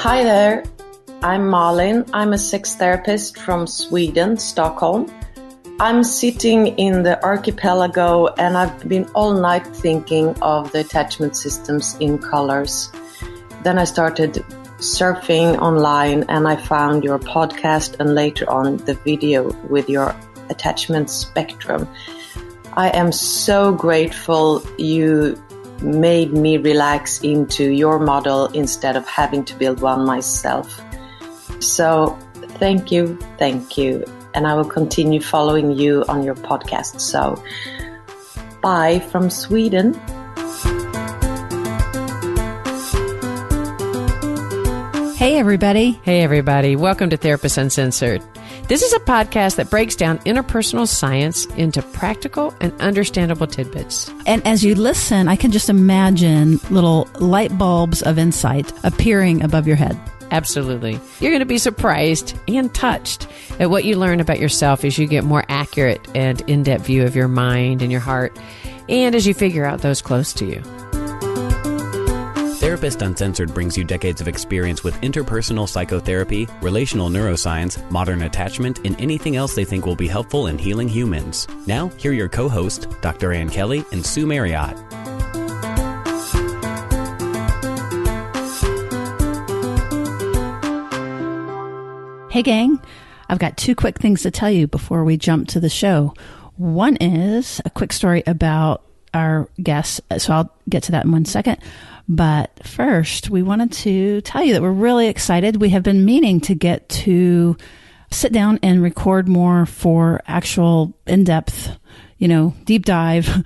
Hi there, I'm Malin. I'm a sex therapist from Sweden, Stockholm. I'm sitting in the archipelago and I've been all night thinking of the attachment systems in colors. Then I started surfing online and I found your podcast and later on the video with your attachment spectrum. I am so grateful you made me relax into your model instead of having to build one myself. So thank you. And I will continue following you on your podcast. So bye from Sweden. Hey everybody. Hey everybody. Welcome to Therapists Uncensored. This is a podcast that breaks down interpersonal science into practical and understandable tidbits. And as you listen, I can just imagine little light bulbs of insight appearing above your head. Absolutely. You're going to be surprised and touched at what you learn about yourself as you get more accurate and in-depth view of your mind and your heart, and as you figure out those close to you. Therapist Uncensored brings you decades of experience with interpersonal psychotherapy, relational neuroscience, modern attachment, and anything else they think will be helpful in healing humans. Now, here are your co-hosts, Dr. Ann Kelley and Sue Marriott. Hey gang, I've got two quick things to tell you before we jump to the show. One is a quick story about our guests, so I'll get to that in 1 second. But first, we wanted to tell you that we're really excited. We have been meaning to get to sit down and record more for actual in-depth, deep dive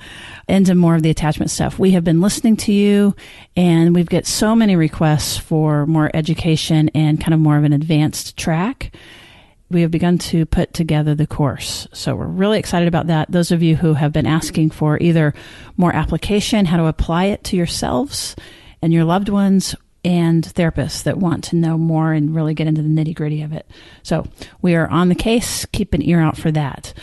into more of the attachment stuff. We have been listening to you, and we've got so many requests for more education and kind of more of an advanced track. We have begun to put together the course. So we're really excited about that. Those of you who have been asking for either more application, how to apply it to yourselves and your loved ones, and therapists that want to know more and really get into the nitty-gritty of it. So we are on the case. Keep an ear out for that.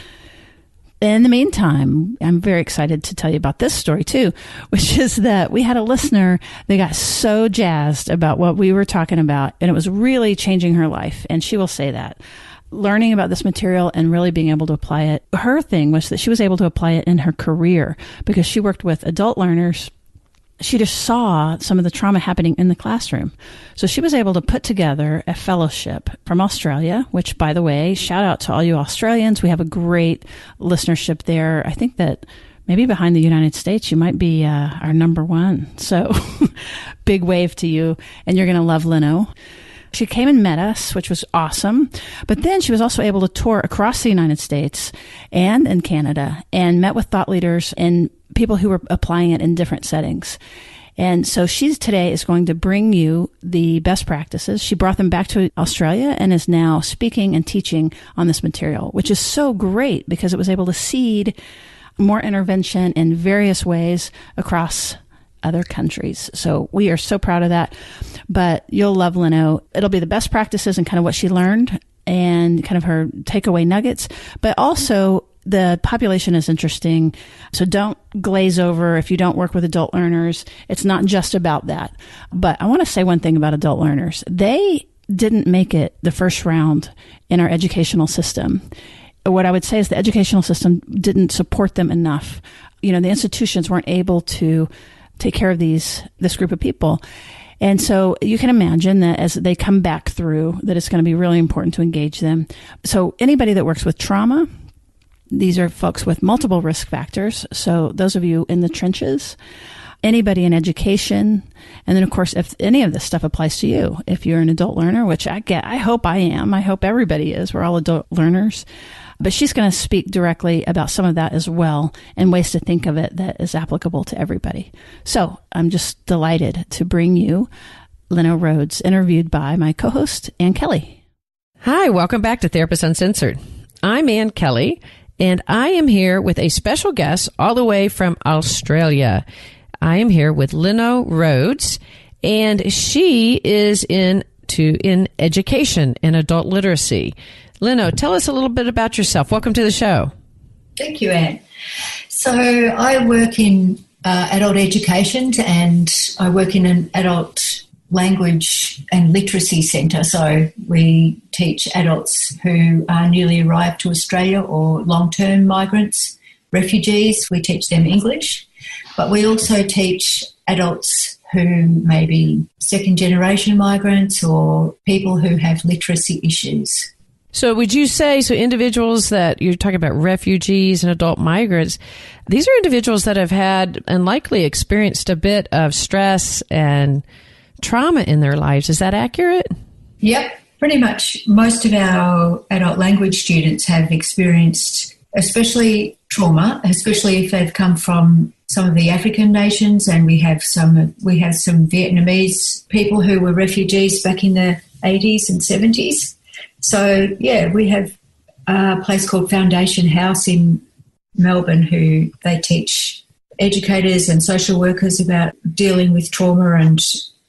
In the meantime, I'm very excited to tell you about this story too, which is that we had a listener that got so jazzed about what we were talking about, and it was really changing her life. And she will say that. Learning about this material and really being able to apply it. Her thing was that she was able to apply it in her career because she worked with adult learners. She just saw some of the trauma happening in the classroom. So she was able to put together a fellowship from Australia, which, by the way, shout out to all you Australians. We have a great listenership there. I think that maybe behind the United States, you might be our number one. So big wave to you, and you're going to love Linno. She came and met us, which was awesome. But then she was also able to tour across the United States and in Canada and met with thought leaders and people who were applying it in different settings. And so she today is going to bring you the best practices. She brought them back to Australia and is now speaking and teaching on this material, which is so great because it was able to seed more intervention in various ways across other countries. So we are so proud of that. But you'll love Linno. It'll be the best practices and kind of what she learned and kind of her takeaway nuggets. But also the population is interesting. So don't glaze over if you don't work with adult learners. It's not just about that. But I want to say one thing about adult learners. They didn't make it the first round in our educational system. What I would say is the educational system didn't support them enough. The institutions weren't able to take care of this group of people. And so you can imagine that as they come back through, that it's going to be really important to engage them. So anybody that works with trauma, these are folks with multiple risk factors. So those of you in the trenches, anybody in education, and then of course, if any of this stuff applies to you, if you're an adult learner, which I hope I am, I hope everybody is, we're all adult learners. But she's going to speak directly about some of that as well and ways to think of it that is applicable to everybody. So I'm just delighted to bring you Linno Rhodes, interviewed by my co-host, Ann Kelley. Hi, welcome back to Therapists Uncensored. I'm Ann Kelley, and I am here with a special guest all the way from Australia. I am here with Linno Rhodes, and she is in education and adult literacy. Linno, tell us a little bit about yourself. Welcome to the show. Thank you, Anne. So I work in adult education, and I work in an adult language and literacy centre. So we teach adults who are newly arrived to Australia or long-term migrants, refugees. We teach them English, but we also teach adults who may be second-generation migrants or people who have literacy issues. So would you say, so individuals that you're talking about, refugees and adult migrants, these are individuals that have had and likely experienced a bit of stress and trauma in their lives. Is that accurate? Yep, pretty much. Most of our adult language students have experienced especially trauma, especially if they've come from some of the African nations, and we have some Vietnamese people who were refugees back in the 80s and 70s. So, yeah, we have a place called Foundation House in Melbourne who they teach educators and social workers about dealing with trauma and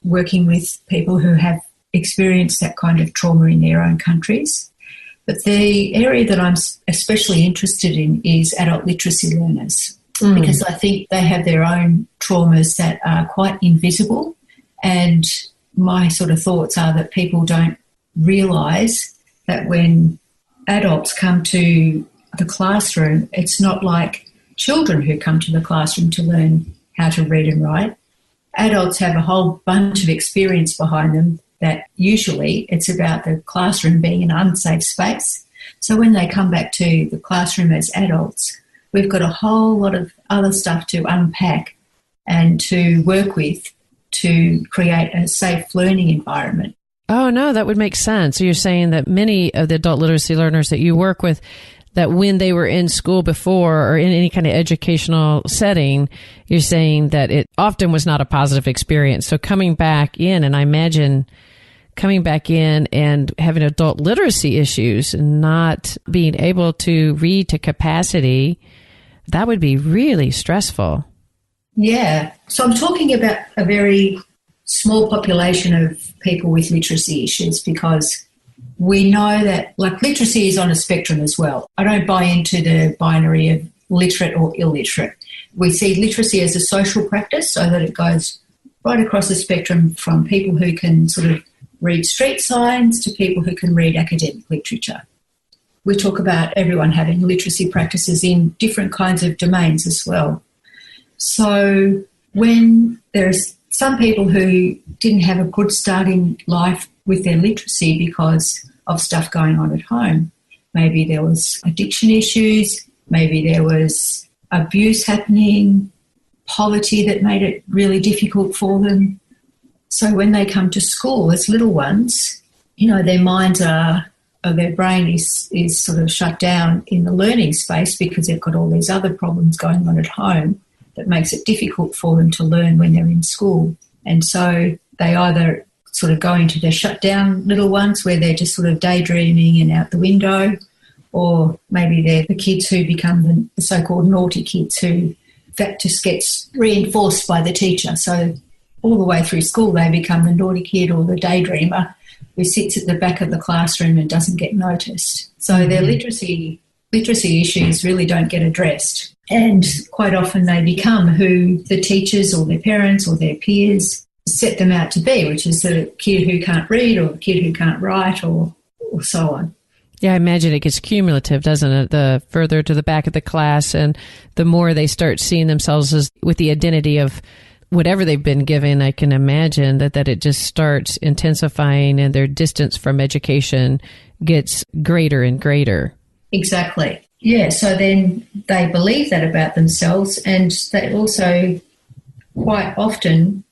working with people who have experienced that kind of trauma in their own countries. But the area that I'm especially interested in is adult literacy learners, because I think they have their own traumas that are quite invisible. And my sort of thoughts are that people don't realise that when adults come to the classroom, it's not like children who come to the classroom to learn how to read and write. Adults have a whole bunch of experience behind them that usually it's about the classroom being an unsafe space. So when they come back to the classroom as adults, we've got a whole lot of other stuff to unpack and to work with to create a safe learning environment. Oh, no, that would make sense. So you're saying that many of the adult literacy learners that you work with, that when they were in school before or in any kind of educational setting, you're saying that it often was not a positive experience. So coming back in, and I imagine coming back in and having adult literacy issues and not being able to read to capacity, that would be really stressful. Yeah. So I'm talking about a very small population of people with literacy issues, because we know that, like, literacy is on a spectrum as well. I don't buy into the binary of literate or illiterate. We see literacy as a social practice, so that it goes right across the spectrum from people who can sort of read street signs to people who can read academic literature. We talk about everyone having literacy practices in different kinds of domains as well. So when there's some people who didn't have a good starting life with their literacy because of stuff going on at home, maybe there was addiction issues, maybe there was abuse happening, poverty that made it really difficult for them. So when they come to school as little ones, their minds their brain is sort of shut down in the learning space because they've got all these other problems going on at home that makes it difficult for them to learn when they're in school. And so they either sort of go into the shut down little ones where they're just sort of daydreaming and out the window, or maybe they're the kids who become the so-called naughty kids who that just gets reinforced by the teacher. So all the way through school they become the naughty kid or the daydreamer who sits at the back of the classroom and doesn't get noticed. So their literacy issues really don't get addressed. And quite often they become who the teachers or their parents or their peers set them out to be, which is the kid who can't read or the kid who can't write or so on. Yeah, I imagine it gets cumulative, doesn't it? The further to the back of the class and the more they start seeing themselves as with the identity of whatever they've been given, I can imagine that it just starts intensifying and their distance from education gets greater and greater. Exactly. Yeah, so then they believe that about themselves, and they also quite often,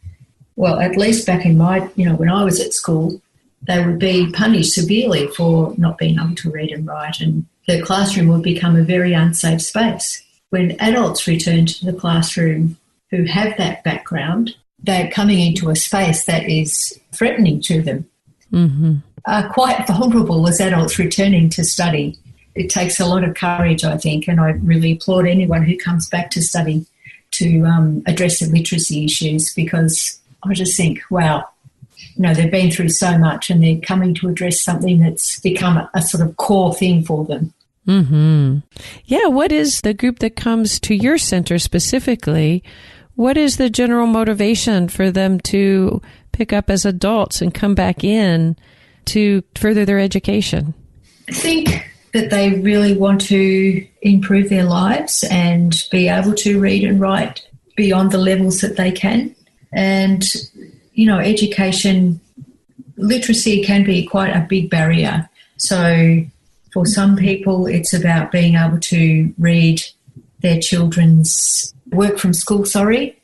well, at least back in my, when I was at school, they would be punished severely for not being able to read and write, and the classroom would become a very unsafe space. When adults return to the classroom who have that background, they're coming into a space that is threatening to them. Are quite vulnerable as adults returning to study. It takes a lot of courage, I think, and I really applaud anyone who comes back to study to address the literacy issues, because I just think, wow, they've been through so much and they're coming to address something that's become a sort of core thing for them. Yeah, what is the group that comes to your center specifically What is the general motivation for them to pick up as adults and come back in to further their education? I think that they really want to improve their lives and be able to read and write beyond the levels that they can. And, education, literacy can be quite a big barrier. So for some people, it's about being able to read their children's work from school,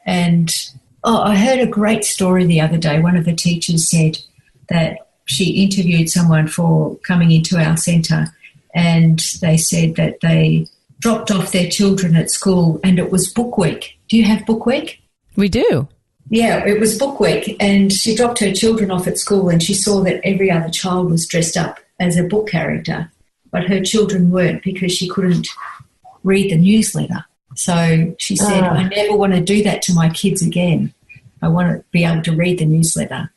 And I heard a great story the other day. One of the teachers said that she interviewed someone for coming into our centre, and they said that they dropped off their children at school and it was book week. Do you have book week? We do. Yeah, it was book week, and she dropped her children off at school and she saw that every other child was dressed up as a book character, but her children weren't because she couldn't read the newsletter. So she said, I never want to do that to my kids again. I want to be able to read the newsletter.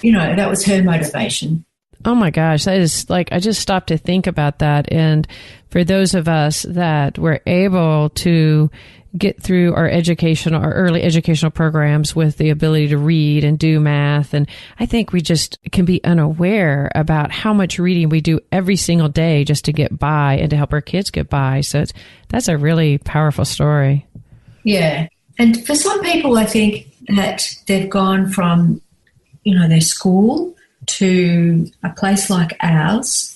That was her motivation. Oh my gosh, that is I just stopped to think about that. And for those of us that were able to get through our early educational programs with the ability to read and do math, and I think we just can be unaware about how much reading we do every single day just to get by and to help our kids get by. So that's a really powerful story. Yeah. And for some people, I think that they've gone from, their school to a place like ours.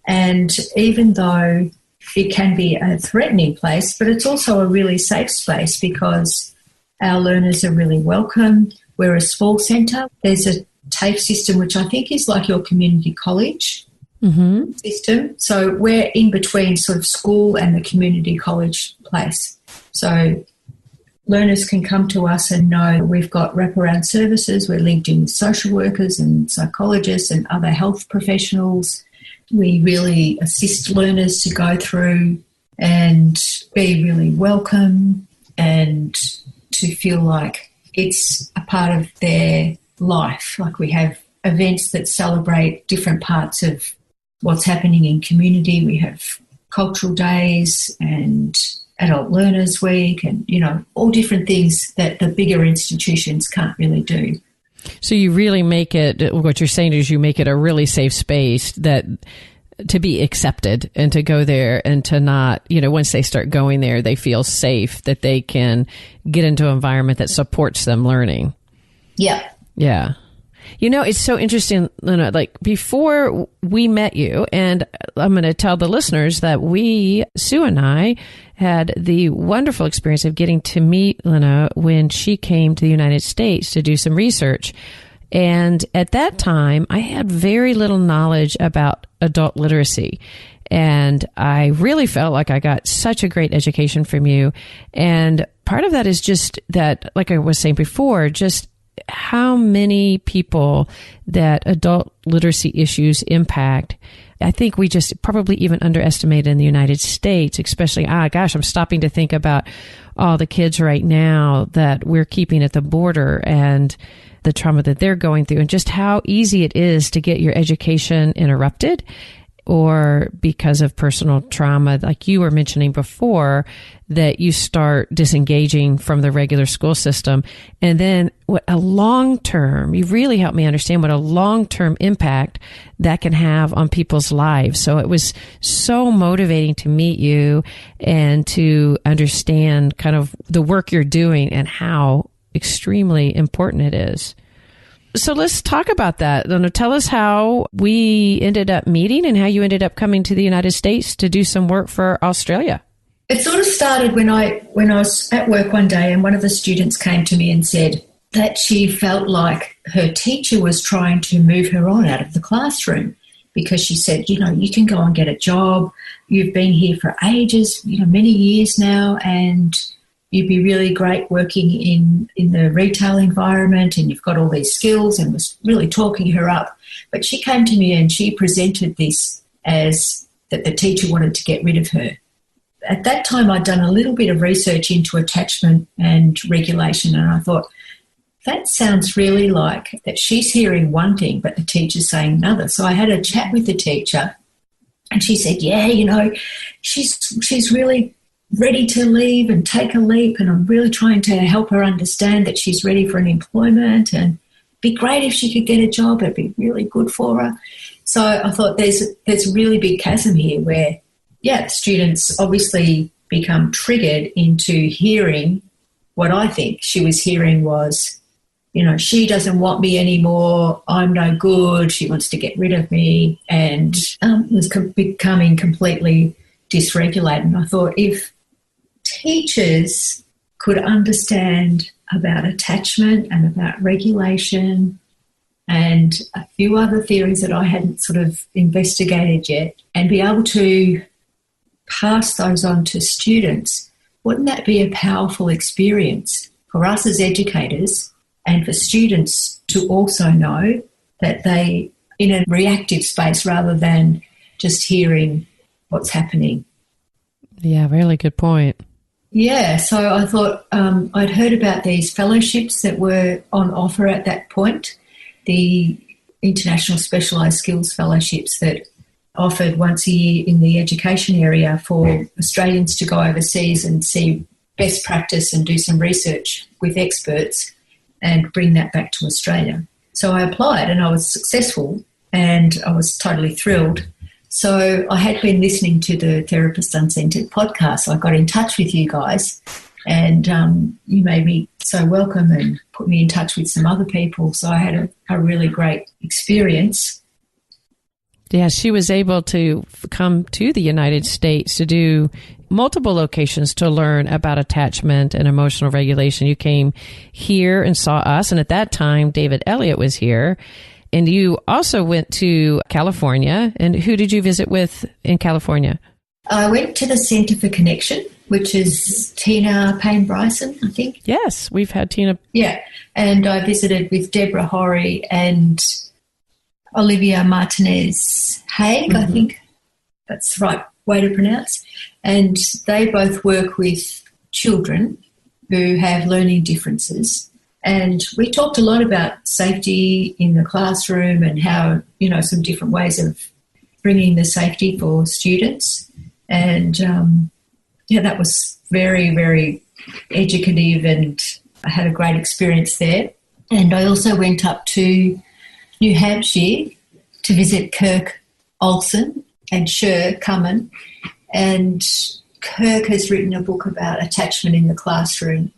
And even though it can be a threatening place, but it's also a really safe space because our learners are really welcome. We're a small centre. There's a TAFE system, which I think is like your community college system. So we're in between sort of school and the community college place. So learners can come to us and know we've got wraparound services. We're linked in with social workers and psychologists and other health professionals. We really assist learners to go through and be really welcome and to feel like it's a part of their life. Like we have events that celebrate different parts of what's happening in community. We have cultural days and Adult Learners Week and, all different things that the bigger institutions can't really do. So you really make it, what you're saying is you make it a really safe space that to be accepted and to go there and to not, once they start going there, they feel safe that they can get into an environment that supports them learning. Yeah. Yeah. It's so interesting, Linno, before we met you, and I'm going to tell the listeners that Sue and I had the wonderful experience of getting to meet Linno when she came to the United States to do some research. And at that time, I had very little knowledge about adult literacy. And I really felt like I got such a great education from you. And part of that is just that, like I was saying before, just how many people that adult literacy issues impact. I think we just probably even underestimate in the United States, especially, I'm stopping to think about all the kids right now that we're keeping at the border and the trauma that they're going through and just how easy it is to get your education interrupted or because of personal trauma, like you were mentioning before, that you start disengaging from the regular school system. And then what a long-term, you really helped me understand what a long-term impact that can have on people's lives. So it was so motivating to meet you and to understand kind of the work you're doing and how extremely important it is. So let's talk about that. Tell us how we ended up meeting and how you ended up coming to the United States to do some work for Australia. It sort of started when I was at work one day and one of the students came to me and said that she felt like her teacher was trying to move her on out of the classroom because she said, you can go and get a job. You've been here for ages, many years now, and you'd be really great working in the retail environment and you've got all these skills, and was really talking her up. But she came to me and she presented this as that the teacher wanted to get rid of her. At that time, I'd done a little bit of research into attachment and regulation, and I thought, that sounds really like that she's hearing one thing but the teacher's saying another. So I had a chat with the teacher and she said, she's really ready to leave and take a leap, and I'm really trying to help her understand that she's ready for an employment, and it'd be great if she could get a job. It'd be really good for her. So I thought there's a really big chasm here where, students obviously become triggered into hearing what I think she was hearing was, she doesn't want me anymore, I'm no good, she wants to get rid of me, and was becoming completely dysregulated. And I thought if teachers could understand about attachment and about regulation and a few other theories that I hadn't sort of investigated yet, and be able to pass those on to students, wouldn't that be a powerful experience for us as educators and for students to also know that they in a reactive space rather than just hearing what's happening? Yeah, really good point. Yeah, so I thought I'd heard about these fellowships that were on offer at that point, the International Specialised Skills Fellowships that offered once a year in the education area for Australians to go overseas and see best practice and do some research with experts and bring that back to Australia. So I applied and I was successful and I was totally thrilled. So I had been listening to the Therapist Uncentered podcast. So I got in touch with you guys and you made me so welcome and put me in touch with some other people. So I had a really great experience. Yeah, she was able to come to the United States to do multiple locations to learn about attachment and emotional regulation. You came here and saw us, and at that time, David Elliott was here. And you also went to California. And who did you visit with in California? I went to the Centre for Connection, which is Tina Payne-Bryson, I think. Yes, we've had Tina. Yeah, and I visited with Deborah Horry and Olivia Martinez-Haig, I think that's the right way to pronounce. And they both work with children who have learning differences. And we talked a lot about safety in the classroom and how, some different ways of bringing the safety for students. And, that was very, very educative and I had a great experience there. And I also went up to New Hampshire to visit Kirk Olson and Sher Cummin. And Kirk has written a book about attachment in the classroom.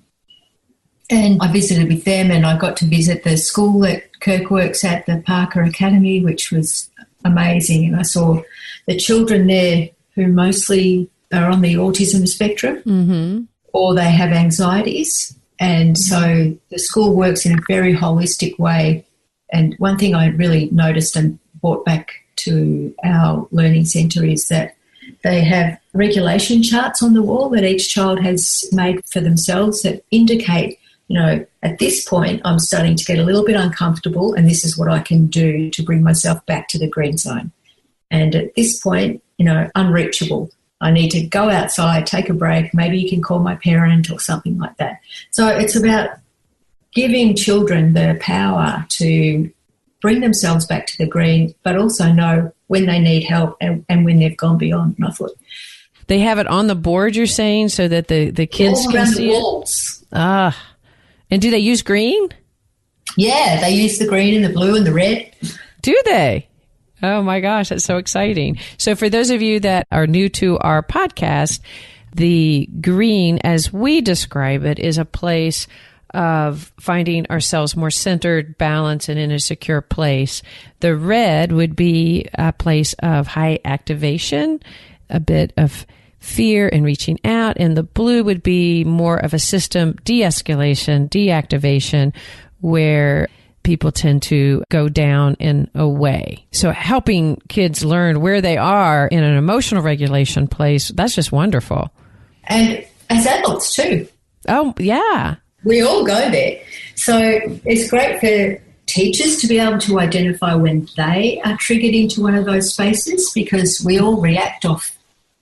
And I visited with them and I got to visit the school that Kirk works at, the Parker Academy, which was amazing. And I saw the children there who mostly are on the autism spectrum or they have anxieties. And so the school works in a very holistic way. And one thing I really noticed and brought back to our learning centre is that they have regulation charts on the wall that each child has made for themselves that indicate, at this point I'm starting to get a little bit uncomfortable and this is what I can do to bring myself back to the green zone. And at this point, unreachable. I need to go outside, take a break, maybe you can call my parent or something like that. So it's about giving children the power to bring themselves back to the green, but also know when they need help and when they've gone beyond. And I thought, they have it on the board, you're saying, so that the kids all can around see the it? walls. And do they use green? Yeah, they use the green and the blue and the red. Do they? Oh my gosh, that's so exciting. So for those of you that are new to our podcast, the green, as we describe it, is a place of finding ourselves more centered, balanced, and in a secure place. The red would be a place of high activation, a bit of fear and reaching out, and the blue would be more of a system de-escalation, deactivation, where people tend to go down and away. So helping kids learn where they are in an emotional regulation place, that's just wonderful. And as adults too. Oh, yeah. We all go there. So it's great for teachers to be able to identify when they are triggered into one of those spaces because we all react off.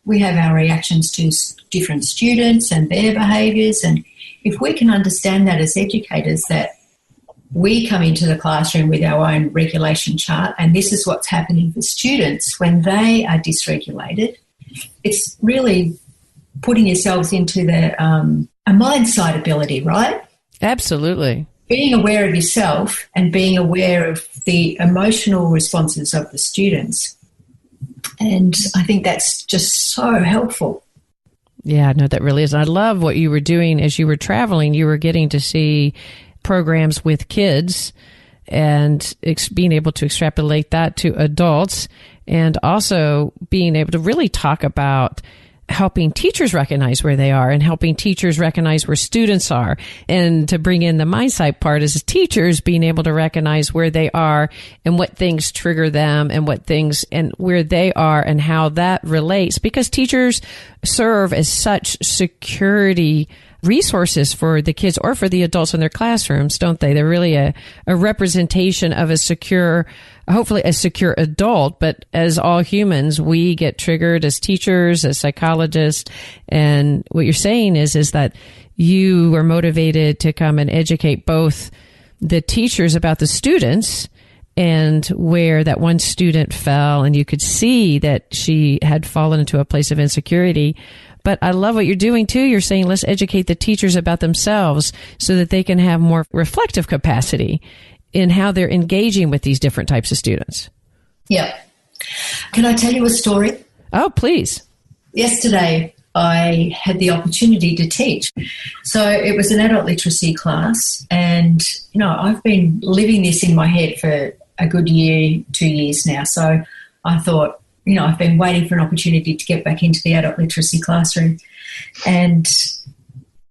We have our reactions to different students and their behaviours. And if we can understand that as educators, that we come into the classroom with our own regulation chart and this is what's happening for students when they are dysregulated, it's really putting yourselves into a mind-sight ability, right? Absolutely. Being aware of yourself and being aware of the emotional responses of the students. And I think that's just so helpful. Yeah, no, that really is. I love what you were doing as you were traveling. You were getting to see programs with kids and being able to extrapolate that to adults, and also being able to really talk about helping teachers recognize where they are and helping teachers recognize where students are. And to bring in the mindset part is teachers being able to recognize where they are and what things trigger them and what things and where they are and how that relates, because teachers serve as such security resources for the kids or for the adults in their classrooms, don't they? They're really a representation of a secure, hopefully a secure adult. But as all humans, we get triggered as teachers, as psychologists. And what you're saying is that you were motivated to come and educate both the teachers about the students and where that one student fell, and you could see that she had fallen into a place of insecurity. But I love what you're doing too. You're saying, let's educate the teachers about themselves so that they can have more reflective capacity in how they're engaging with these different types of students. Yeah. Can I tell you a story? Oh, please. Yesterday, I had the opportunity to teach. So it was an adult literacy class, and, you know, I've been living this in my head for a good year, 2 years now. So I thought, you know, I've been waiting for an opportunity to get back into the adult literacy classroom. And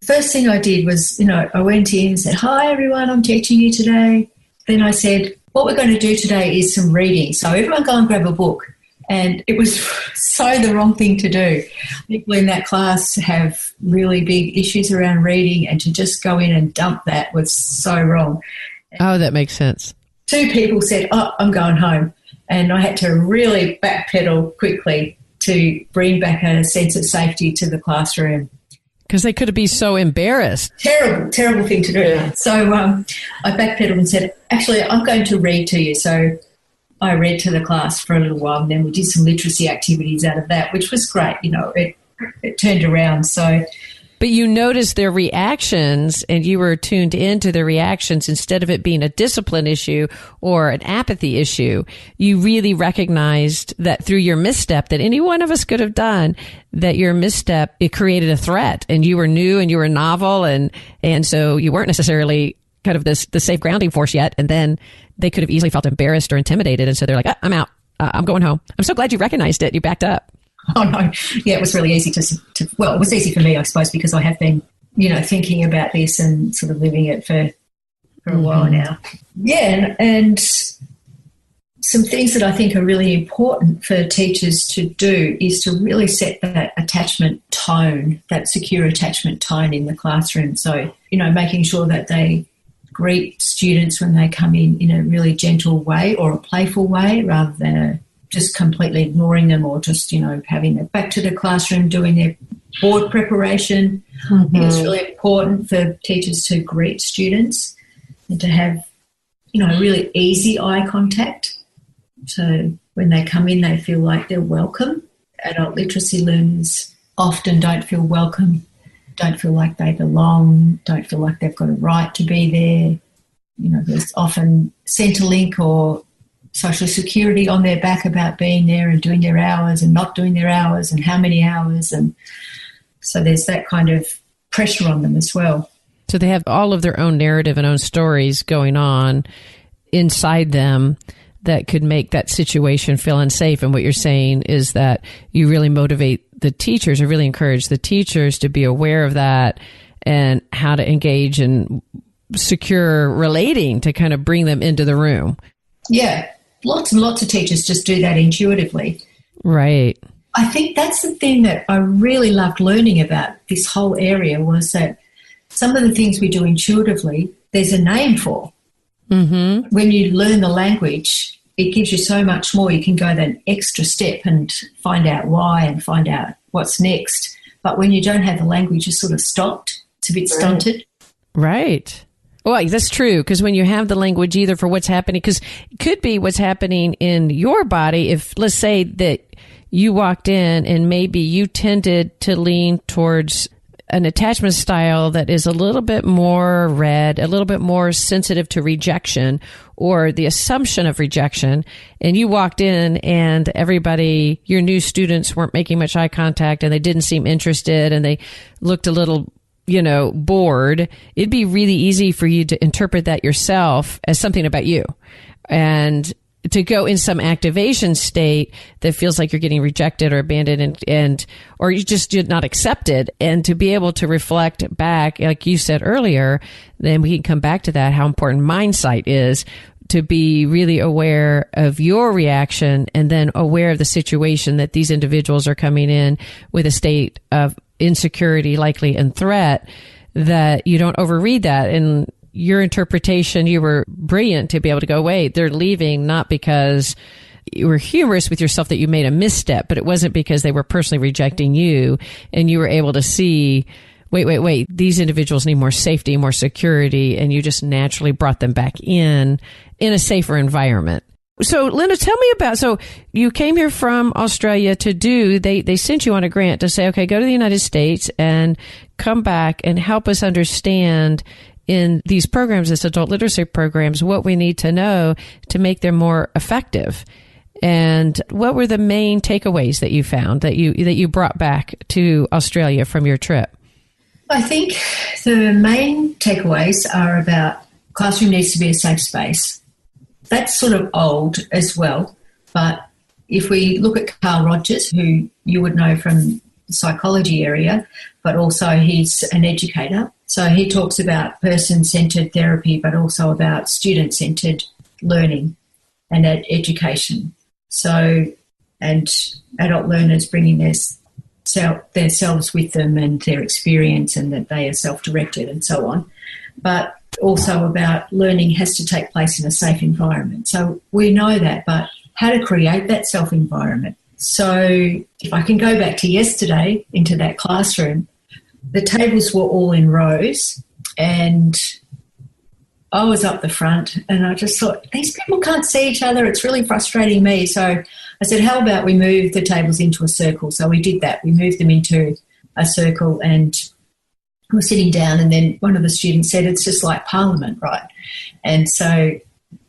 first thing I did was, you know, I went in and said, "Hi, everyone, I'm teaching you today." Then I said, "What we're going to do today is some reading. So everyone go and grab a book." And it was so the wrong thing to do. People in that class have really big issues around reading, and to just go in and dump that was so wrong. Oh, that makes sense. 2 people said, "Oh, I'm going home." And I had to really backpedal quickly to bring back a sense of safety to the classroom. Because they could be so embarrassed. Terrible thing to do. Yeah. So I backpedaled and said, "Actually, I'm going to read to you." So I read to the class for a little while, and then we did some literacy activities out of that, which was great. You know, it turned around. So, but you noticed their reactions, and you were tuned into their reactions instead of it being a discipline issue or an apathy issue. You really recognized that through your misstep that any one of us could have done, that your misstep, it created a threat, and you were new and you were novel, and so you weren't necessarily kind of the safe grounding force yet. And then they could have easily felt embarrassed or intimidated, and so they're like, "I'm out. I'm going home." I'm so glad you recognized it. You backed up. Oh, no. Yeah, it was really easy well, it was easy for me, I suppose, because I have been, you know, thinking about this and sort of living it for a while now. Yeah, and some things that I think are really important for teachers to do is to really set that attachment tone, that secure attachment tone in the classroom. So, you know, making sure that they greet students when they come in a really gentle way or a playful way, rather than just completely ignoring them, or just, you know, having them back to the classroom doing their board preparation. I think it's really important for teachers to greet students and to have, you know, really easy eye contact. So when they come in, they feel like they're welcome. Adult literacy learners often don't feel welcome, don't feel like they belong, don't feel like they've got a right to be there. You know, there's often Centrelink or Social Security on their back about being there and doing their hours and not doing their hours and how many hours. And so there's that kind of pressure on them as well. So they have all of their own narrative and own stories going on inside them that could make that situation feel unsafe. And what you're saying is that you really motivate the teachers, or really encourage the teachers to be aware of that and how to engage in secure relating to kind of bring them into the room. Yeah. Lots and lots of teachers just do that intuitively. Right. I think that's the thing that I really loved learning about this whole area, was that some of the things we do intuitively, there's a name for. Mm-hmm. When you learn the language, it gives you so much more. You can go that extra step and find out why and find out what's next. But when you don't have the language, you're sort of stopped. It's a bit stunted. Right. Well, that's true, because when you have the language either for what's happening, because it could be what's happening in your body. If, let's say that you walked in and maybe you tended to lean towards an attachment style that is a little bit more red, a little bit more sensitive to rejection or the assumption of rejection. And you walked in and everybody, your new students weren't making much eye contact and they didn't seem interested and they looked a little, bored. It'd be really easy for you to interpret that yourself as something about you. And to go in some activation state that feels like you're getting rejected or abandoned and or you just did not accepted, and to be able to reflect back, like you said earlier, then we can come back to that, how important mindsight is to be really aware of your reaction and then aware of the situation that these individuals are coming in with a state of insecurity, likely, and threat, that you don't overread that. And your interpretation, you were brilliant to be able to go, wait, they're leaving not because you were humorous with yourself that you made a misstep, but it wasn't because they were personally rejecting you. And you were able to see, wait, these individuals need more safety, more security. And you just naturally brought them back in a safer environment. So, Linda, tell me about, so you came here from Australia they sent you on a grant to say, okay, go to the United States and come back and help us understand in these programs, this adult literacy programs, what we need to know to make them more effective. And what were the main takeaways that you found that you brought back to Australia from your trip? I think the main takeaways are about classroom needs to be a safe space. That's sort of old as well, but if we look at Carl Rogers, who you would know from the psychology area, but also he's an educator. So he talks about person-centered therapy, but also about student-centered learning and education. So, and adult learners bringing themselves with them and their experience, and that they are self-directed and so on. But also about learning has to take place in a safe environment. So we know that, but how to create that self environment. So if I can go back to yesterday into that classroom, the tables were all in rows and I was up the front and I just thought, these people can't see each other. It's really frustrating me. So I said, how about we move the tables into a circle? So we did that. We moved them into a circle and we were sitting down, and then one of the students said, it's just like Parliament, right? And so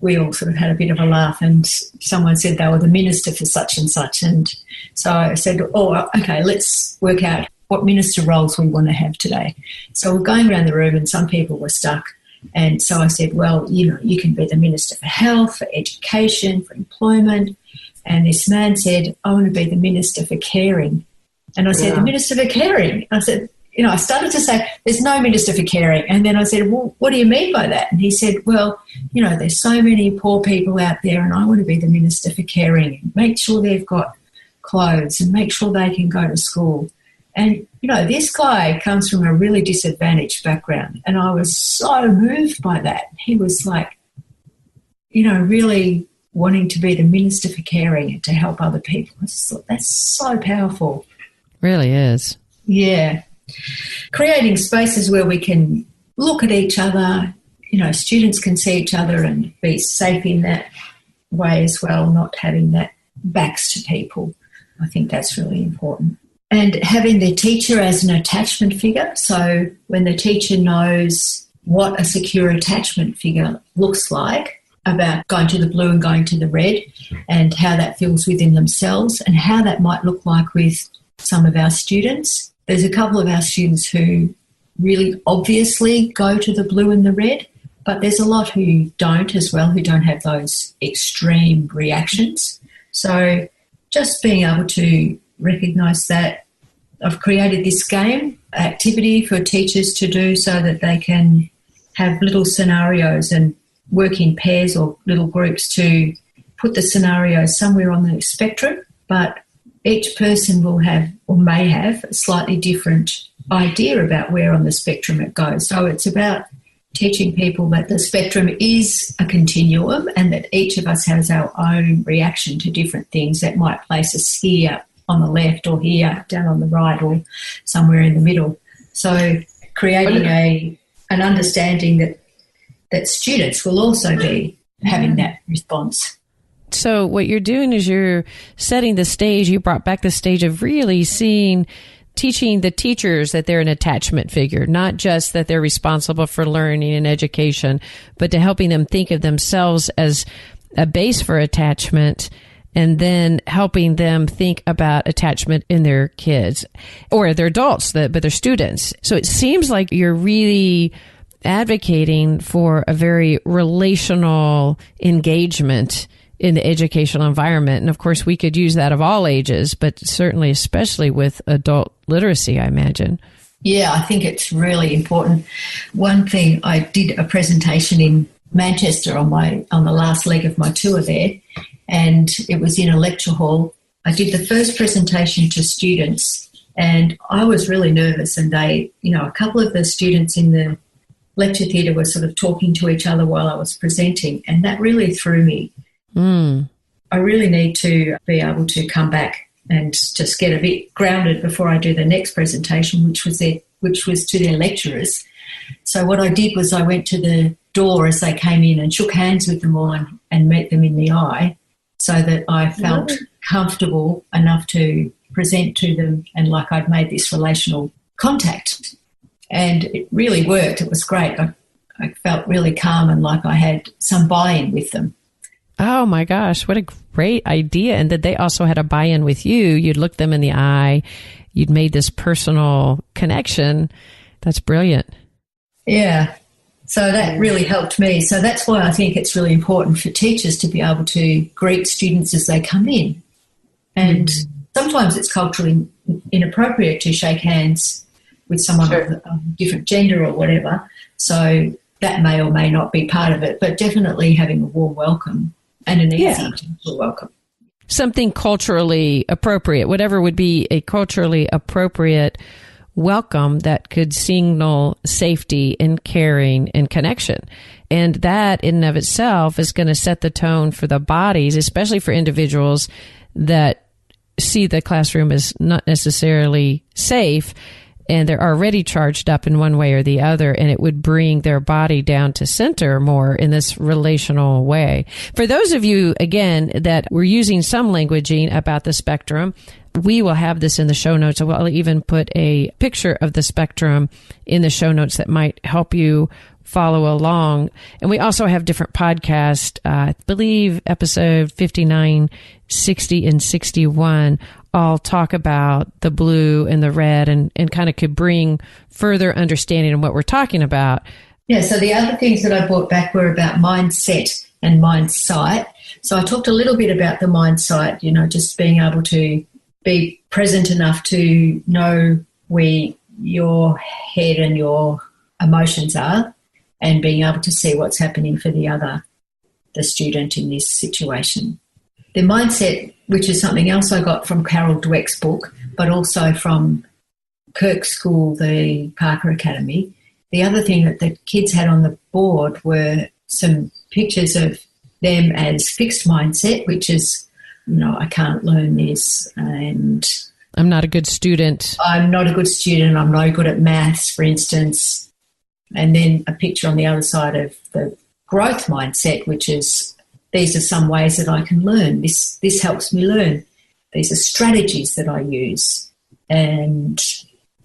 we all sort of had a bit of a laugh, and someone said they were the minister for such and such. And so I said, oh, okay, let's work out what minister roles we want to have today. So we're going around the room and some people were stuck. And so I said, well, you can be the Minister for Health, for Education, for Employment. And this man said, I want to be the Minister for Caring. And I said, the Minister for Caring? I said, I started to say, there's no Minister for Caring. And then I said, well, what do you mean by that? And he said, well, there's so many poor people out there and I want to be the Minister for Caring and make sure they've got clothes and make sure they can go to school. And, this guy comes from a really disadvantaged background, and I was so moved by that. He was like, really wanting to be the Minister for Caring and to help other people. I just thought, that's so powerful. Really is. Yeah. Creating spaces where we can look at each other, students can see each other and be safe in that way as well, not having that backs to people. I think that's really important. And having the teacher as an attachment figure. So when the teacher knows what a secure attachment figure looks like, about going to the blue and going to the red, and how that feels within themselves and how that might look like with some of our students. There's a couple of our students who really obviously go to the blue and the red, but there's a lot who don't as well, who don't have those extreme reactions. So just being able to recognise that. I've created this game activity for teachers to do so that they can have little scenarios and work in pairs or little groups to put the scenarios somewhere on the spectrum, but each person will have or may have a slightly different idea about where on the spectrum it goes. So it's about teaching people that the spectrum is a continuum and that each of us has our own reaction to different things that might place us here on the left or here down on the right or somewhere in the middle. So creating an understanding that students will also be having that response. So what you're doing is you're setting the stage. You brought back the stage of really teaching the teachers that they're an attachment figure, not just that they're responsible for learning and education, but to helping them think of themselves as a base for attachment, and then helping them think about attachment in their kids or their adults, but their students. So it seems like you're really advocating for a very relational engagement in the educational environment. And of course, we could use that of all ages, but certainly, especially with adult literacy, I imagine. Yeah, I think it's really important. One thing, I did a presentation in Manchester on the last leg of my tour there, and it was in a lecture hall. I did the first presentation to students, and I was really nervous, and a couple of the students in the lecture theatre were sort of talking to each other while I was presenting, and that really threw me. I really need to be able to come back and just get a bit grounded before I do the next presentation, which was to their lecturers. So what I did was I went to the door as they came in and shook hands with them all and met them in the eye, so that I felt comfortable enough to present to them and like I'd made this relational contact. And it really worked. It was great. I felt really calm and like I had some buy-in with them. Oh my gosh, what a great idea. And that they also had a buy-in with you. You'd look them in the eye. You'd made this personal connection. That's brilliant. Yeah. So that really helped me. So that's why I think it's really important for teachers to be able to greet students as they come in. And sometimes it's culturally inappropriate to shake hands with someone of a different gender or whatever. So that may or may not be part of it, but definitely having a warm welcome and an easy, gentle welcome. Something culturally appropriate, whatever would be a culturally appropriate welcome that could signal safety and caring and connection. And that in and of itself is going to set the tone for the bodies, especially for individuals that see the classroom as not necessarily safe and they're already charged up in one way or the other, and it would bring their body down to center more in this relational way. For those of you, again, that were using some languaging about the spectrum, we will have this in the show notes. I'll even put a picture of the spectrum in the show notes that might help you follow along. And we also have different podcasts. I believe episode 59, 60, and 61 all talk about the blue and the red and kind of could bring further understanding of what we're talking about. Yeah, so the other things that I brought back were about mindset and mind sight. So I talked a little bit about the mind sight, just being able to be present enough to know where your head and your emotions are and being able to see what's happening for the student in this situation. The mindset, which is something else I got from Carol Dweck's book, but also from Kirk's school, the Parker Academy. The other thing that the kids had on the board were some pictures of them as fixed mindset, which is, I can't learn this and I'm not a good student. I'm not a good student. I'm no good at maths, for instance. And then a picture on the other side of the growth mindset, which is these are some ways that I can learn. This helps me learn. These are strategies that I use. And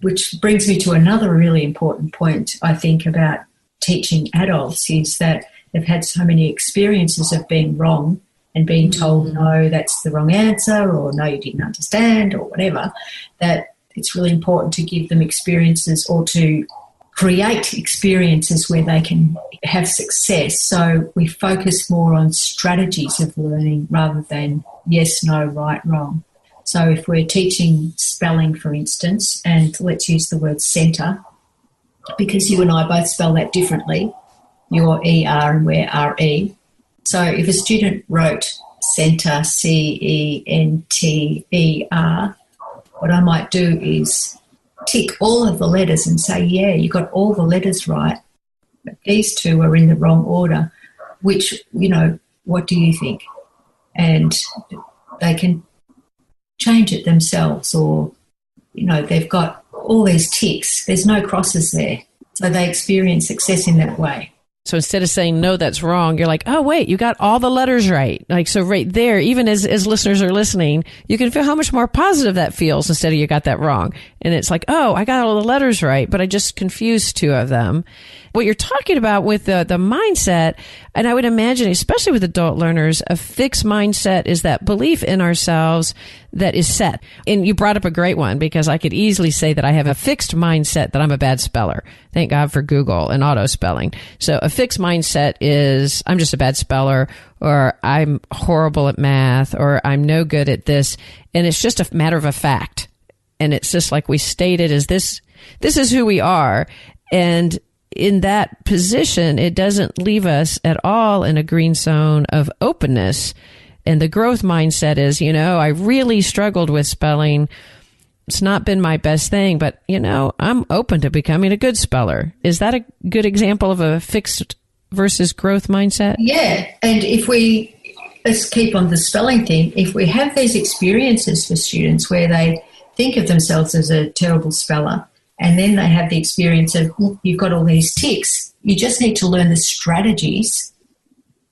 which brings me to another really important point, I think, about teaching adults is that they've had so many experiences of being wrong and being told, no, that's the wrong answer, or no, you didn't understand, or whatever, that it's really important to give them experiences or to create experiences where they can have success. So we focus more on strategies of learning rather than yes, no, right, wrong. So if we're teaching spelling, for instance, and let's use the word centre, because you and I both spell that differently, you're ER and we're RE. So if a student wrote centre, CENTER, what I might do is tick all of the letters and say, yeah, you got all the letters right, but these two are in the wrong order, which, what do you think? And they can change it themselves, or, they've got all these ticks. There's no crosses there. So they experience success in that way. So instead of saying, no, that's wrong, you're like, oh, wait, you got all the letters right. Like, so right there, even as listeners are listening, you can feel how much more positive that feels instead of you got that wrong. And it's like, oh, I got all the letters right, but I just confused two of them. What you're talking about with the mindset, and I would imagine, especially with adult learners, a fixed mindset is that belief in ourselves that is set. And you brought up a great one, because I could easily say that I have a fixed mindset that I'm a bad speller. Thank God for Google and auto spelling. So a fixed mindset is I'm just a bad speller, or I'm horrible at math, or I'm no good at this. And it's just a matter of a fact. And it's just like we stated, is this is who we are. And in that position, it doesn't leave us at all in a green zone of openness. And the growth mindset is, I really struggled with spelling. It's not been my best thing, but, I'm open to becoming a good speller. Is that a good example of a fixed versus growth mindset? Yeah. And let's keep on the spelling thing. If we have these experiences for students where they think of themselves as a terrible speller, and then they have the experience of, you've got all these tics, you just need to learn the strategies,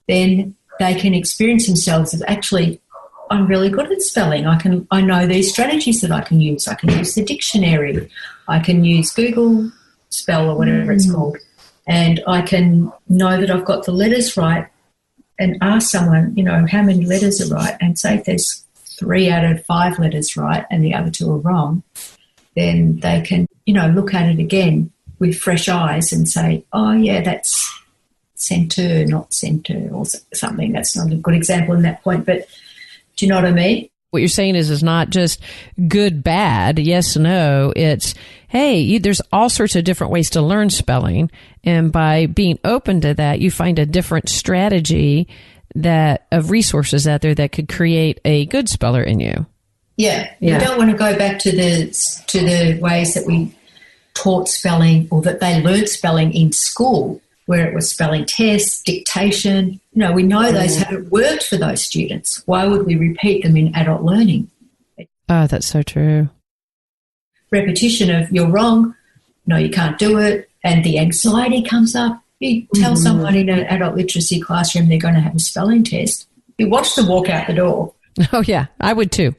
then they can experience themselves as, actually, I'm really good at spelling. I know these strategies that I can use. I can use the dictionary. I can use Google Spell or whatever it's called. And I can know that I've got the letters right and ask someone, how many letters are right, and say if there's 3 out of 5 letters right and the other 2 are wrong, then they can, look at it again with fresh eyes and say, oh, yeah, that's center, not center, or something. That's not a good example in that point, but do you know what I mean? What you're saying is not just good, bad, yes, no. It's, hey, there's all sorts of different ways to learn spelling. And by being open to that, you find a different strategy of resources out there that could create a good speller in you. Yeah. You don't want to go back to the ways that we taught spelling, or that they learned spelling in school, where it was spelling tests, dictation. We know those haven't worked for those students. Why would we repeat them in adult learning? Oh, that's so true. Repetition of, you're wrong, no, you can't do it, and the anxiety comes up. You tell someone in an adult literacy classroom they're going to have a spelling test, you watch them walk out the door. Oh, yeah, I would too.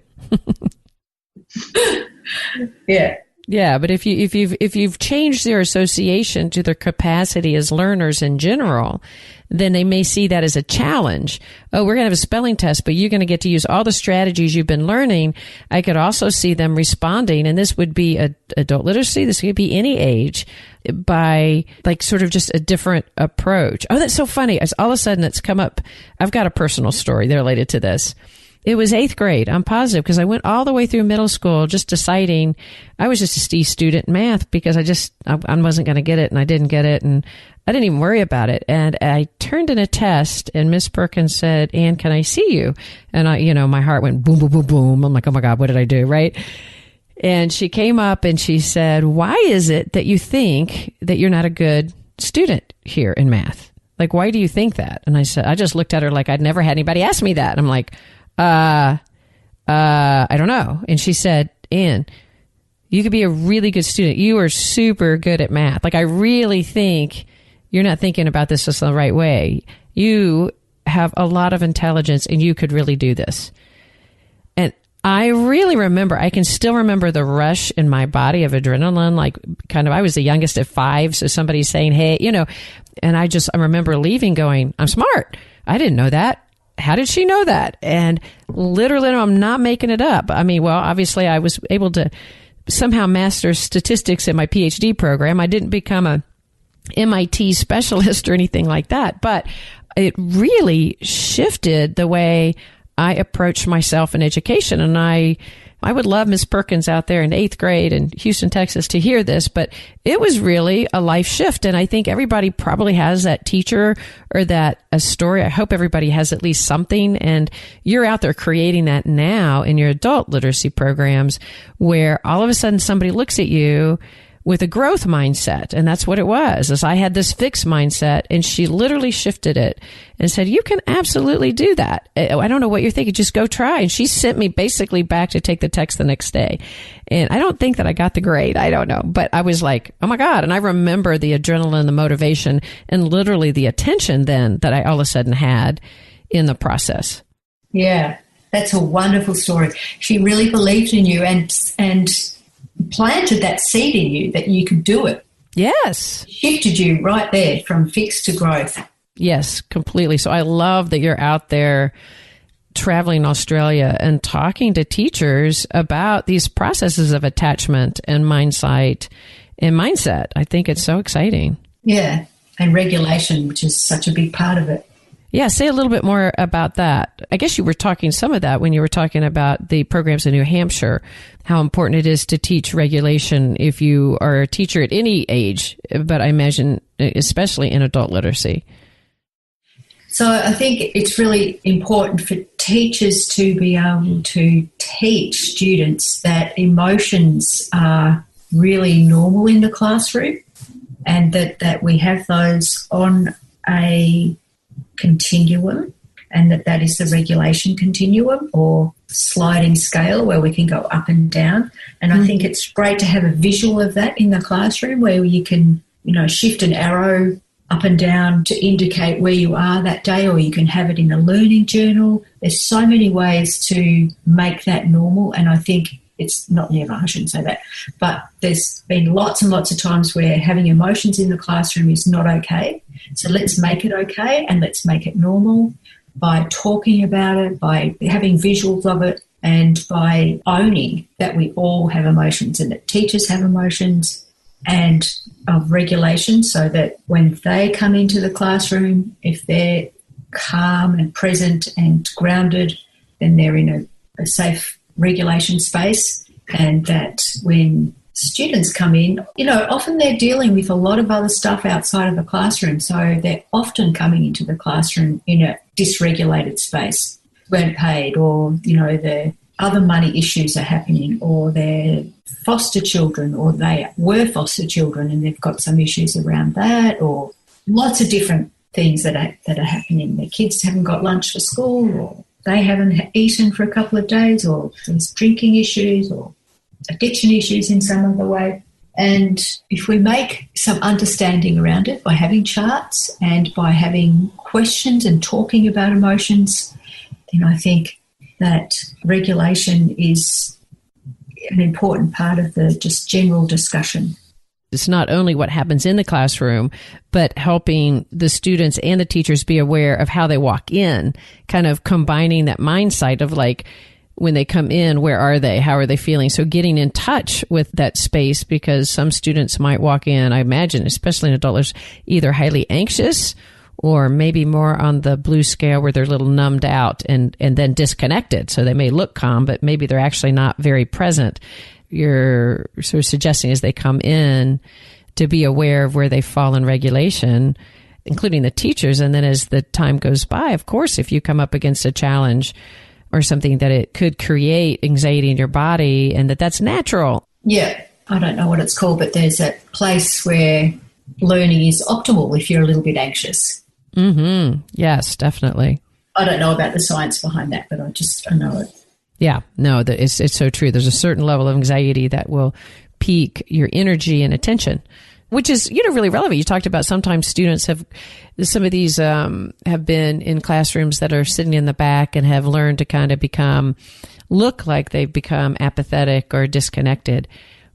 Yeah. Yeah, but if you've changed their association to their capacity as learners in general, then they may see that as a challenge. Oh, we're going to have a spelling test, but you're going to get to use all the strategies you've been learning. I could also see them responding, and this would be adult literacy, this could be any age, by like sort of just a different approach. Oh, that's so funny. As all of a sudden it's come up. I've got a personal story related to this. It was 8th grade. I'm positive, because I went all the way through middle school just deciding I was just a C student in math, because I wasn't going to get it, and I didn't get it, and I didn't even worry about it. And I turned in a test, and Miss Perkins said, Ann, can I see you? And my heart went boom, boom, boom, boom. I'm like, oh my God, what did I do? Right. And she came up and she said, why is it that you think that you're not a good student here in math? Like, why do you think that? And I said, I just looked at her like I'd never had anybody ask me that. And I'm like, I don't know. And she said, Ann, you could be a really good student. You are super good at math. Like, I really think you're not thinking about this just the right way. You have a lot of intelligence, and you could really do this. And I really remember, I can still remember the rush in my body of adrenaline, like I was the youngest of 5. So somebody's saying, hey, and I remember leaving going, I'm smart. I didn't know that. How did she know that? And literally, I'm not making it up. I mean, well, obviously I was able to somehow master statistics in my PhD program. I didn't become a MIT specialist or anything like that, but it really shifted the way I approach myself in education. And I would love Miss Perkins out there in 8th grade in Houston, Texas to hear this, but it was really a life shift. And I think everybody probably has that teacher or a story. I hope everybody has at least something. And you're out there creating that now in your adult literacy programs, where all of a sudden somebody looks at you with a growth mindset. And that's what it was, is I had this fixed mindset, and she literally shifted it and said, you can absolutely do that. I don't know what you're thinking. Just go try. And she sent me basically back to take the text the next day. And I don't think that I got the grade. I don't know. But I was like, oh my God. And I remember the adrenaline, the motivation, and literally the attention then that I all of a sudden had in the process. Yeah, that's a wonderful story. She really believed in you and planted that seed in you that you could do it. Yes. Shifted you right there from fixed to growth. Yes, completely. So I love that you're out there traveling Australia and talking to teachers about these processes of attachment and mindset. I think it's so exciting. Yeah, and regulation, which is such a big part of it. Yeah, say a little bit more about that. I guess you were talking some of that when you were talking about the programs in New Hampshire, how important it is to teach regulation if you are a teacher at any age, but I imagine especially in adult literacy. So I think it's really important for teachers to be able to teach students that emotions are really normal in the classroom, and that we have those on a continuum, and that is the regulation continuum or sliding scale where we can go up and down. And I think it's great to have a visual of that in the classroom where you can, shift an arrow up and down to indicate where you are that day, or you can have it in a learning journal. There's so many ways to make that normal, and I think it's not never, I shouldn't say that, but there's been lots and lots of times where having emotions in the classroom is not okay. So let's make it okay, and let's make it normal by talking about it, by having visuals of it, and by owning that we all have emotions and that teachers have emotions, and of regulation, so that when they come into the classroom, if they're calm and present and grounded, then they're in a safe regulation space. And that when students come in, often they're dealing with a lot of other stuff outside of the classroom, so they're often coming into the classroom in a dysregulated space, weren't paid, or the other money issues are happening, or they're foster children, or they were foster children and they've got some issues around that, or lots of different things that are happening. Their kids haven't got lunch for school, or they haven't eaten for a couple of days, or there's drinking issues or addiction issues in some other way. And if we make some understanding around it by having charts and by having questions and talking about emotions, then I think that regulation is an important part of the just general discussion. It's not only what happens in the classroom, but helping the students and the teachers be aware of how they walk in, kind of combining that mindset of like, when they come in, where are they? How are they feeling? So getting in touch with that space, because some students might walk in, I imagine, especially in adults, either highly anxious or maybe more on the blue scale where they're a little numbed out and then disconnected. So they may look calm, but maybe they're actually not very present. You're sort of suggesting as they come in to be aware of where they fall in regulation, including the teachers. And then as the time goes by, of course, if you come up against a challenge or something that it could create anxiety in your body, and that's natural. Yeah, I don't know what it's called, but there's a place where learning is optimal if you're a little bit anxious. Mm-hmm. Yes, definitely. I don't know about the science behind that, but I know it. Yeah, no, it's so true. There's a certain level of anxiety that will peak your energy and attention, which is, really relevant. You talked about sometimes students some of these have been in classrooms that are sitting in the back and have learned to kind of look like they've become apathetic or disconnected,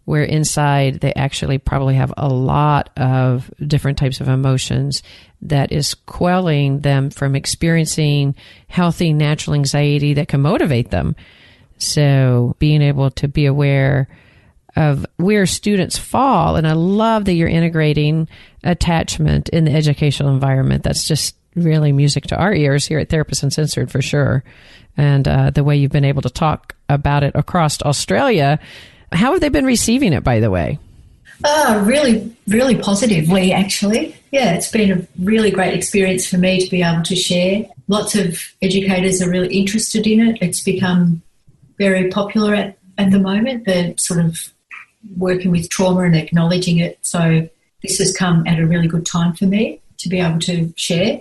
where inside they actually probably have a lot of different types of emotions that is quelling them from experiencing healthy, natural anxiety that can motivate them. So being able to be aware of where students fall, and I love that you're integrating attachment in the educational environment. That's just really music to our ears here at Therapists Uncensored for sure. And the way you've been able to talk about it across Australia. How have they been receiving it, by the way? Really, really positively, actually. Yeah, it's been a really great experience for me to be able to share. Lots of educators are really interested in it. It's become very popular at the moment, the sort of working with trauma and acknowledging it. So this has come at a really good time for me to be able to share.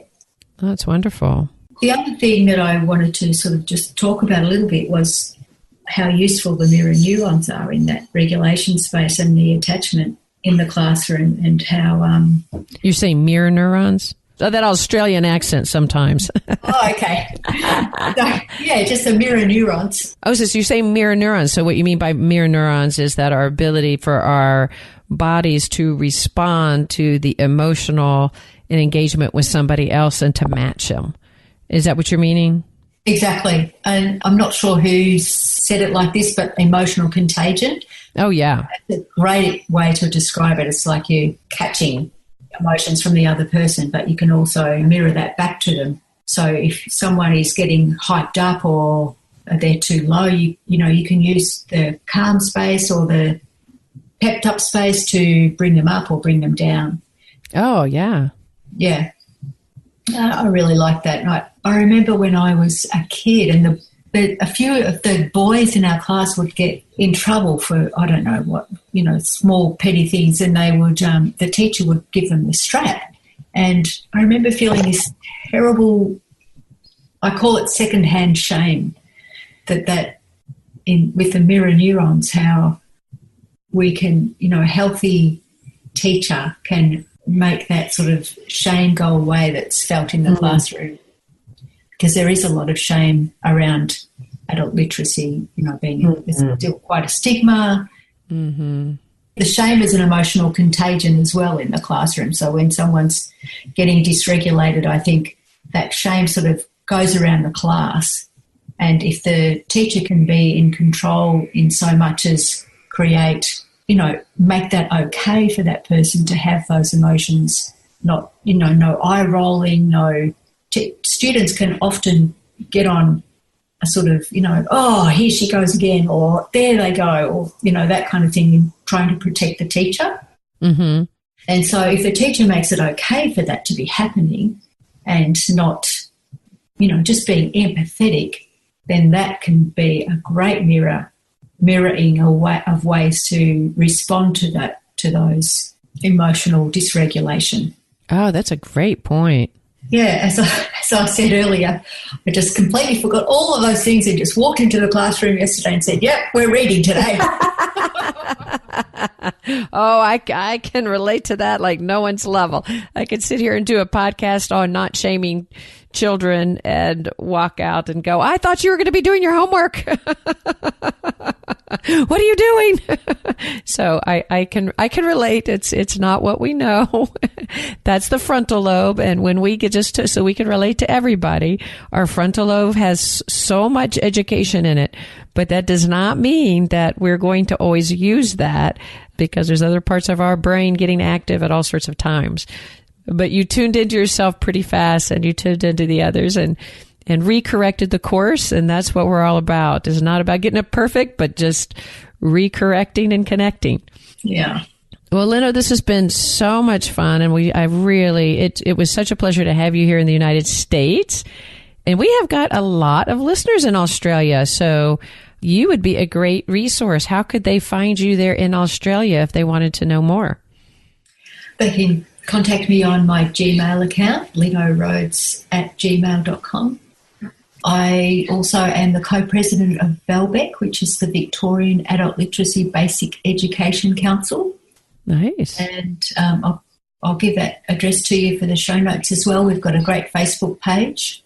Oh, that's wonderful. The other thing that I wanted to sort of just talk about a little bit was how useful the mirror neurons are in that regulation space and the attachment in the classroom, and how... You're saying mirror neurons? Oh, that Australian accent sometimes. Oh, okay. So, yeah, just the mirror neurons. Oh, so you say mirror neurons. So what you mean by mirror neurons is that our ability for our bodies to respond to the emotional and engagement with somebody else and to match them. Is that what you're meaning? Exactly. And I'm not sure who said it like this, but emotional contagion. Oh, yeah. That's a great way to describe it. It's like you're catching emotions from the other person, but you can also mirror that back to them. So if someone is getting hyped up or they're too low, you can use the calm space or the pepped up space to bring them up or bring them down. Oh, yeah. Yeah. I really like that. I remember when I was a kid, and a few of the boys in our class would get in trouble for, I don't know what, small petty things, and they would, the teacher would give them the strap. And I remember feeling this terrible, I call it secondhand shame, that with the mirror neurons, how we can, a healthy teacher can make that sort of shame go away that's felt in the classroom. Because there is a lot of shame around adult literacy, there's still quite a stigma. Mm-hmm. The shame is an emotional contagion as well in the classroom. So when someone's getting dysregulated, I think that shame sort of goes around the class. And if the teacher can be in control in so much as create, make that okay for that person to have those emotions, not, no eye rolling, no. Students can often get on a sort of, oh, here she goes again, or there they go, or, that kind of thing, trying to protect the teacher. Mm-hmm. And so if the teacher makes it okay for that to be happening and not, just being empathetic, then that can be a great mirroring of ways to respond to those emotional dysregulation. Oh, that's a great point. Yeah, as I said earlier, I just completely forgot all of those things and just walked into the classroom yesterday and said, yep, we're reading today. Oh, I can relate to that like no one's level. I could sit here and do a podcast on not shaming children and walk out and go, I thought you were going to be doing your homework. What are you doing? So I can relate. It's not what we know. That's the frontal lobe. And when we get so we can relate to everybody, our frontal lobe has so much education in it, but that does not mean that we're going to always use that, because there's other parts of our brain getting active at all sorts of times. But you tuned into yourself pretty fast, and you tuned into the others and recorrected the course. And that's what we're all about. It's not about getting it perfect, but just recorrecting and connecting. Yeah. Well, Linno, this has been so much fun. And it was such a pleasure to have you here in the United States. And we have got a lot of listeners in Australia. So you would be a great resource. How could they find you there in Australia if they wanted to know more? They can contact me on my Gmail account, linnorhodes@gmail.com. I also am the co-president of VALBEC, which is the Victorian Adult Literacy Basic Education Council. Nice. And I'll give that address to you for the show notes as well. We've got a great Facebook page.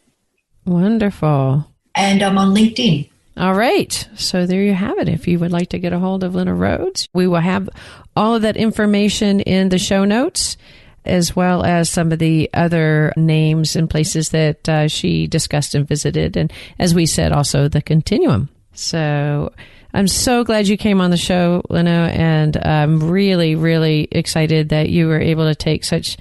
Wonderful. And I'm on LinkedIn. All right. So there you have it. If you would like to get a hold of Linno Rhodes, we will have all of that information in the show notes, as well as some of the other names and places that she discussed and visited. And as we said, also the continuum. So I'm so glad you came on the show, Linno, and I'm really, really excited that you were able to take such,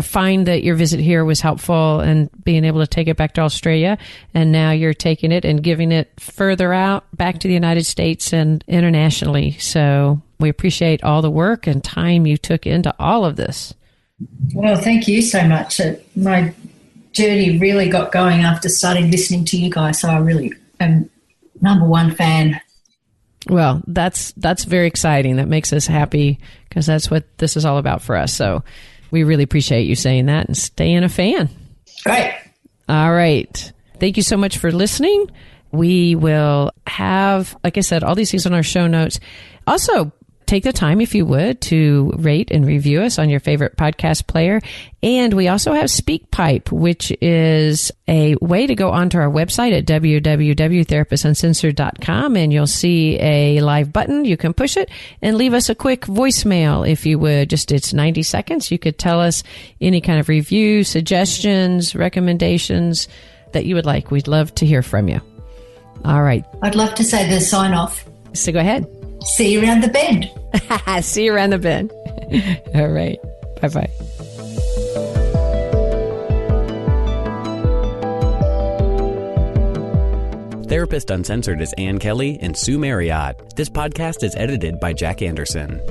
find that your visit here was helpful and being able to take it back to Australia. And now you're taking it and giving it further out back to the United States and internationally. So we appreciate all the work and time you took into all of this. Well, thank you so much. My journey really got going after starting listening to you guys, so I really am number one fan. Well, that's very exciting. That makes us happy because that's what this is all about for us. So we really appreciate you saying that and staying a fan. Great. All right. Thank you so much for listening. We will have, like I said, all these things on our show notes. Also, take the time, if you would, to rate and review us on your favorite podcast player. And we also have SpeakPipe, which is a way to go onto our website at www.therapistsuncensored.com, and you'll see a live button. You can push it and leave us a quick voicemail, if you would. Just it's 90 seconds. You could tell us any kind of review, suggestions, recommendations that you would like. We'd love to hear from you. All right. I'd love to say the sign off. So go ahead. See you around the bend. See you around the bend. All right. Bye-bye. Therapist Uncensored is Ann Kelley and Sue Marriott. This podcast is edited by Jack Anderson.